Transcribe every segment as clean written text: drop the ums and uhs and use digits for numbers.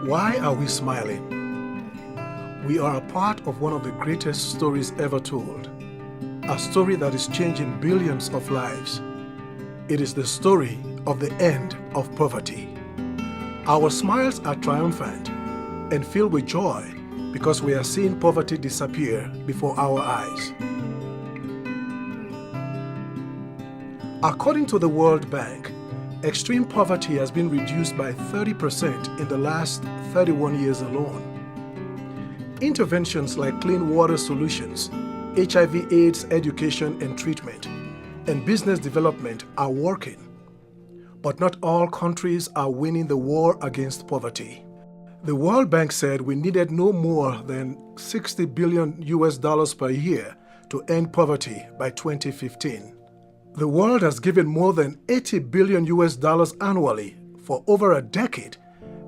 Why are we smiling? We are a part of one of the greatest stories ever told. A story that is changing billions of lives. It is the story of the end of poverty. Our smiles are triumphant and filled with joy because we are seeing poverty disappear before our eyes. According to the World Bank, extreme poverty has been reduced by 30% in the last 31 years alone. Interventions like clean water solutions, HIV/AIDS education and treatment, and business development are working. But not all countries are winning the war against poverty. The World Bank said we needed no more than $60 billion per year to end poverty by 2015. The world has given more than $80 billion annually for over a decade,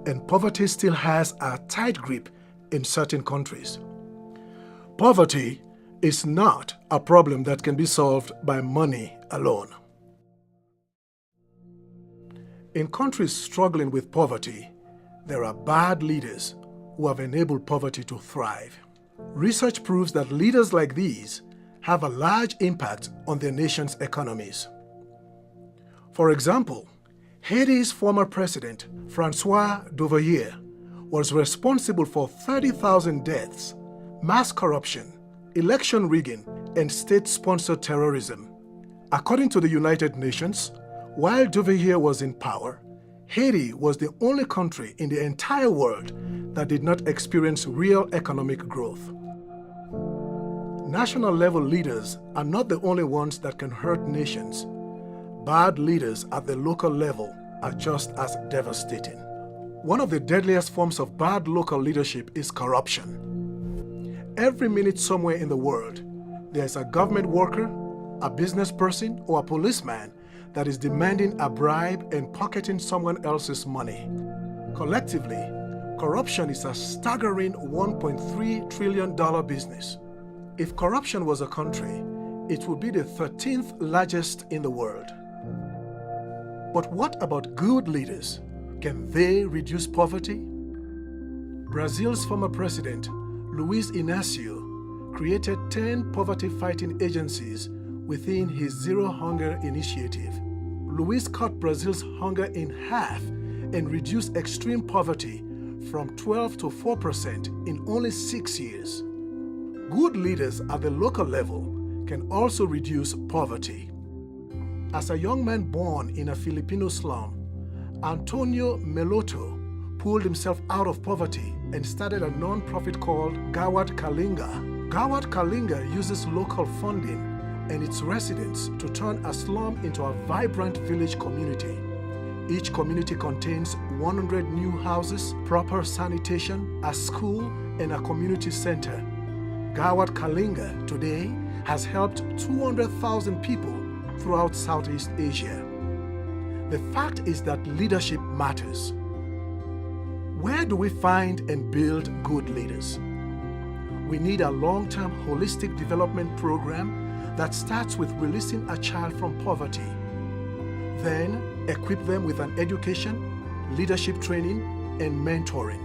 and poverty still has a tight grip in certain countries. Poverty is not a problem that can be solved by money alone. In countries struggling with poverty, there are bad leaders who have enabled poverty to thrive. Research proves that leaders like these have a large impact on their nation's economies. For example, Haiti's former president, François Duvalier, was responsible for 30,000 deaths, mass corruption, election rigging, and state-sponsored terrorism. According to the United Nations, while Duvalier was in power, Haiti was the only country in the entire world that did not experience real economic growth. National-level leaders are not the only ones that can hurt nations. Bad leaders at the local level are just as devastating. One of the deadliest forms of bad local leadership is corruption. Every minute somewhere in the world, there's a government worker, a business person, or a policeman that is demanding a bribe and pocketing someone else's money. Collectively, corruption is a staggering $1.3 trillion business. If corruption was a country, it would be the 13th largest in the world. But what about good leaders? Can they reduce poverty? Brazil's former president, Luiz Inácio, created 10 poverty-fighting agencies within his Zero Hunger initiative. Luiz cut Brazil's hunger in half and reduced extreme poverty from 12% to 4% in only 6 years. Good leaders at the local level can also reduce poverty. As a young man born in a Filipino slum, Antonio Meloto pulled himself out of poverty and started a non-profit called Gawad Kalinga. Gawad Kalinga uses local funding and its residents to turn a slum into a vibrant village community. Each community contains 100 new houses, proper sanitation, a school, and a community center. Gawad Kalinga today has helped 200,000 people throughout Southeast Asia. The fact is that leadership matters. Where do we find and build good leaders? We need a long-term holistic development program that starts with releasing a child from poverty. Then equip them with an education, leadership training, and mentoring.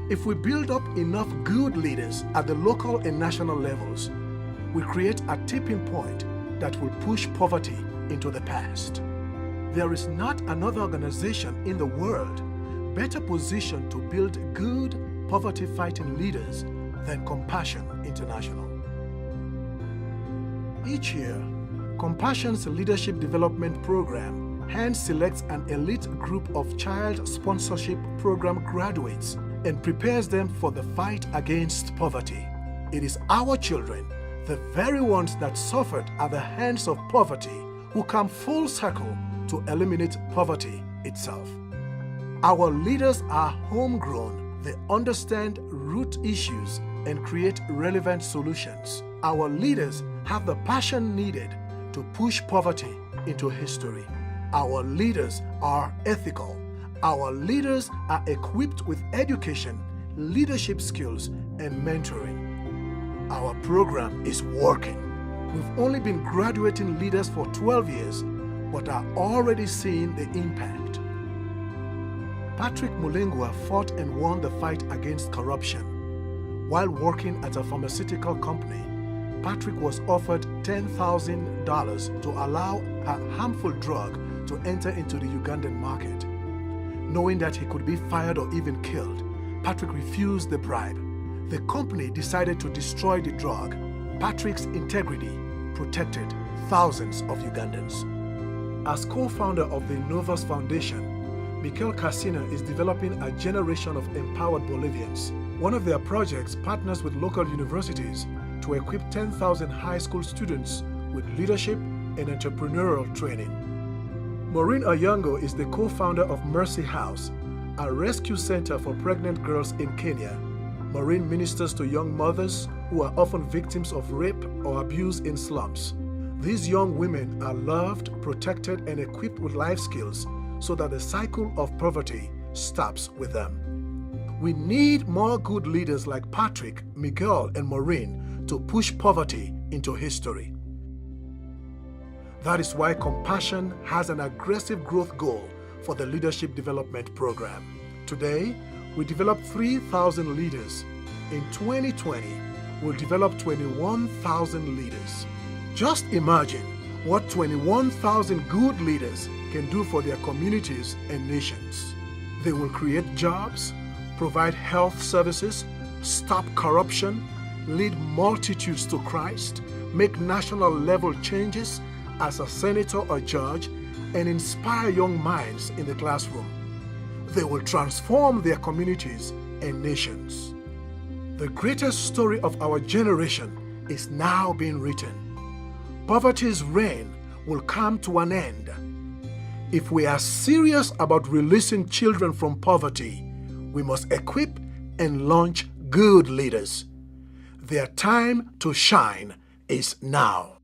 If we build up enough good leaders at the local and national levels, we create a tipping point that will push poverty into the past. There is not another organization in the world better positioned to build good poverty-fighting leaders than Compassion International. Each year, Compassion's Leadership Development Program hand-selects an elite group of Child Sponsorship Program graduates and prepares them for the fight against poverty. It is our children, the very ones that suffered at the hands of poverty, who come full circle to eliminate poverty itself. Our leaders are homegrown. They understand root issues and create relevant solutions. Our leaders have the passion needed to push poverty into history. Our leaders are ethical. Our leaders are equipped with education, leadership skills, and mentoring. Our program is working. We've only been graduating leaders for 12 years, but are already seeing the impact. Patrick Mulengwa fought and won the fight against corruption. While working at a pharmaceutical company, Patrick was offered $10,000 to allow a harmful drug to enter into the Ugandan market. Knowing that he could be fired or even killed, Patrick refused the bribe. The company decided to destroy the drug. Patrick's integrity protected thousands of Ugandans. As co-founder of the Novus Foundation, Mikel Casina is developing a generation of empowered Bolivians. One of their projects partners with local universities to equip 10,000 high school students with leadership and entrepreneurial training. Maureen Ayango is the co-founder of Mercy House, a rescue center for pregnant girls in Kenya. Maureen ministers to young mothers who are often victims of rape or abuse in slums. These young women are loved, protected, and equipped with life skills so that the cycle of poverty stops with them. We need more good leaders like Patrick, Miguel, and Maureen to push poverty into history. That is why Compassion has an aggressive growth goal for the Leadership Development Program. Today, we develop 3,000 leaders. In 2020, we'll develop 21,000 leaders. Just imagine what 21,000 good leaders can do for their communities and nations. They will create jobs, provide health services, stop corruption, lead multitudes to Christ, make national level changes as a senator or judge, and inspire young minds in the classroom. They will transform their communities and nations. The greatest story of our generation is now being written. Poverty's reign will come to an end. If we are serious about releasing children from poverty, we must equip and launch good leaders. Their time to shine is now.